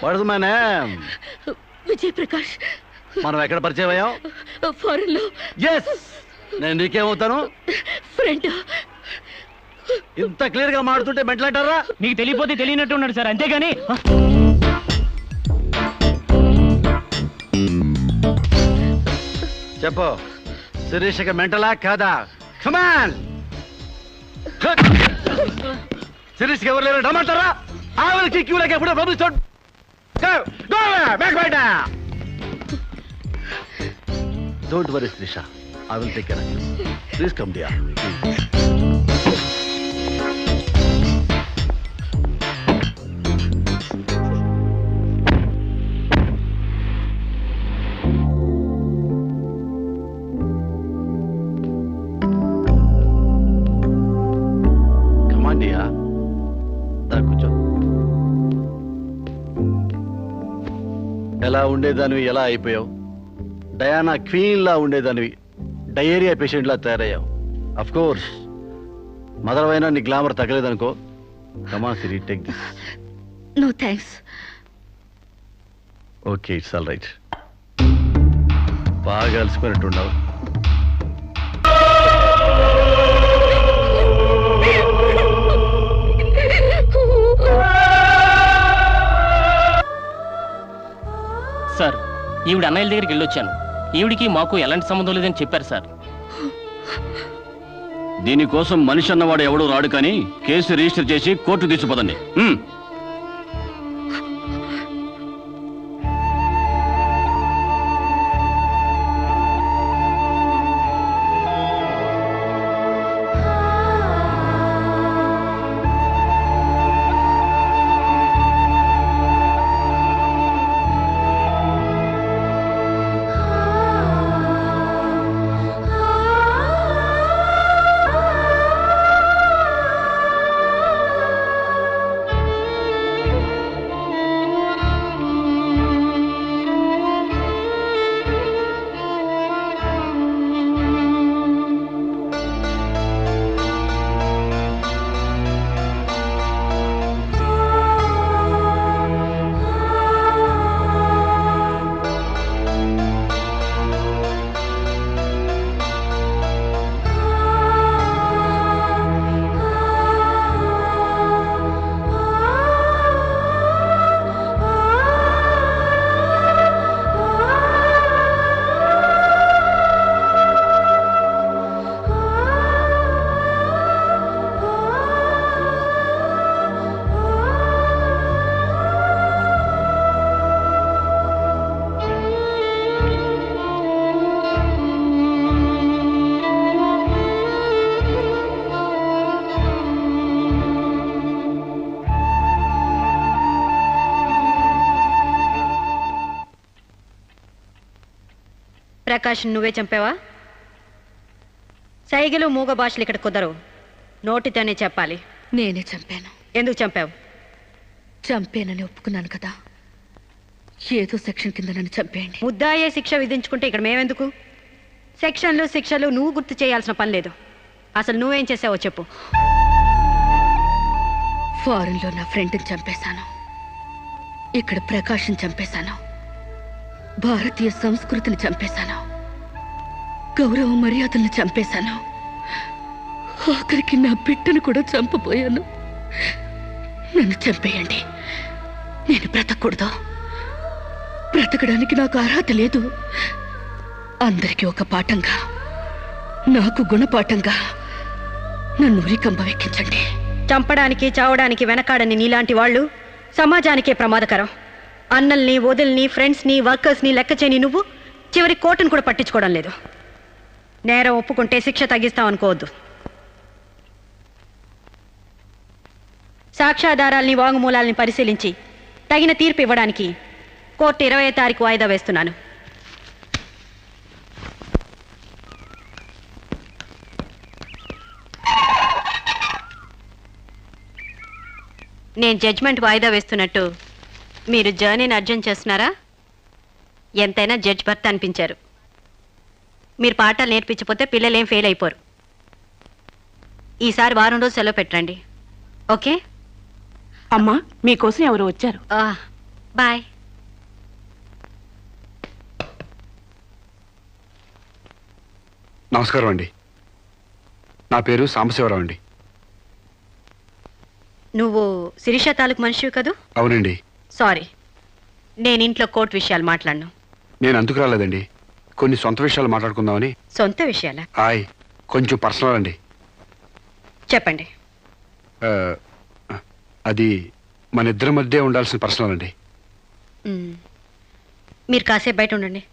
What's my name? Vijay Prakash. మనం ఎక్కడ పరిచయం అయ్యాం? ఫారెన్ లో. yes నేను నీకేమవుతాను? ఫ్రెండ్. ఇంత క్లియర్ గా మాడుతుంటే మెంటలంటారా? మీకు తెలియపోతే తెలియనట్టు ఉన్నాడు సార్, అంతేగాని. చెప్పు, శిరీషకి మెంటలా కాదా? కమాన్. శిరీష్కి ఎవరు లేరు రమ్మంటారా? ఆవిడకి క్యూలకి ఎప్పుడో పంపిస్తాడు. Don't worry Sirisha, I will take care of you. Please come dear. ఎలా ఉండేదానివి ఎలా అయిపోయావు? డయానా క్వీన్ లా ఉండేదానివి డయేరియా పేషెంట్ లా తయారయ్యావు. అఫ్ కోర్స్ మదర్ అయినా నీ గ్లామర్ తగ్గలేదనుకో. కమా Siri, take this. No thanks. Okay, it's all right. బాగా అలసిపోయినట్టున్నావు. సార్, ఈవిడ అన్నయ్యల దగ్గరికి వెళ్ళొచ్చాను. ఈవిడికి మాకు ఎలాంటి సంబంధం లేదని చెప్పారు సార్. దీనికోసం మనిషి అన్నవాడు ఎవడూ రాడు, కానీ కేసు రిజిస్టర్ చేసి కోర్టు తీసుకుపోదండి. ప్రకాష్, నువ్వే చంపావా? సైగలు మూగ భాషలు ఇక్కడ కుదరవు, నోటితోనే చెప్పాలి. నేనే చంపాను. ఎందుకు చంపావు? చంపానని ఒప్పుకున్నాను కదా, ఏదో సెక్షన్ కింద నన్ను చంపేయండి. ముద్దాయే శిక్ష విధించుకుంటే ఇక్కడ మేమెందుకు? సెక్షన్లు శిక్షలు నువ్వు గుర్తు చేయాల్సిన పని లేదు. అసలు నువ్వేం చేసావో చెప్పు. ఫారెన్లో నా ఫ్రెండ్ని చంపేశాను, ఇక్కడ ప్రకాష్ని చంపేశాను, భారతీయ సంస్కృతిని చంపేశాను, గౌరవ మర్యాదల్ని చంపేశాను, ఆఖరికి నా బిడ్డను కూడా చంపబోయాను. నన్ను చంపేయండి, నేను బ్రతకూడదు. బ్రతకడానికి నాకు అర్హత లేదు. అందరికీ ఒక పాఠంగా, నాకు గుణపాఠంగా నన్ను ఉరికంబ ఎక్కించండి. చంపడానికి చావడానికి వెనకాడని నీలాంటి వాళ్ళు సమాజానికే ప్రమాదకరం. అన్నల్ని, వదిల్ని, ఫ్రెండ్స్ని, వర్కర్స్ని లెక్క చేయని నువ్వు చివరి కోర్టును కూడా పట్టించుకోవడం లేదు. నేరం ఒప్పుకుంటే శిక్ష తగ్గిస్తాం అనుకోవద్దు. సాక్ష్యాధారాల్ని, వాంగ్మూలాల్ని పరిశీలించి తగిన తీర్పు ఇవ్వడానికి కోర్టు 20వ తారీఖు వాయిదా వేస్తున్నాను. నేను జడ్జ్మెంట్ వాయిదా వేస్తున్నట్టు మీరు జర్నీని అర్జెంట్ చేస్తున్నారా? ఎంతైనా జడ్జ్ భర్త అనిపించారు. మీరు పాఠాలు నేర్పించకపోతే పిల్లలేం ఫెయిల్ అయిపోరు. ఈసారి వారం రోజు సెలవు పెట్టండి, ఓకే? అమ్మా, మీకోసం ఎవరు వచ్చారు? బాయ్. నమస్కారం అండి. నా పేరు సాంబశివరావు అండి. నువ్వు శిరీష తాలూకు మనిషివి కదూ? అవునండి. సారీ, నేను ఇంట్లో కోర్టు విషయాలు మాట్లాడను. నేను అందుకు రాలేదండి, కొన్ని సొంత విషయాలు మాట్లాడుకుందామని. సొంత విషయాలా? హాయ్, కొంచెం పర్సనల్ అండి. చెప్పండి. ఆ, అది మన ఇద్దరి మధ్య ఉండాల్సిన పర్సనల్ అండి. మీరు కాసేపు బయట ఉండండి.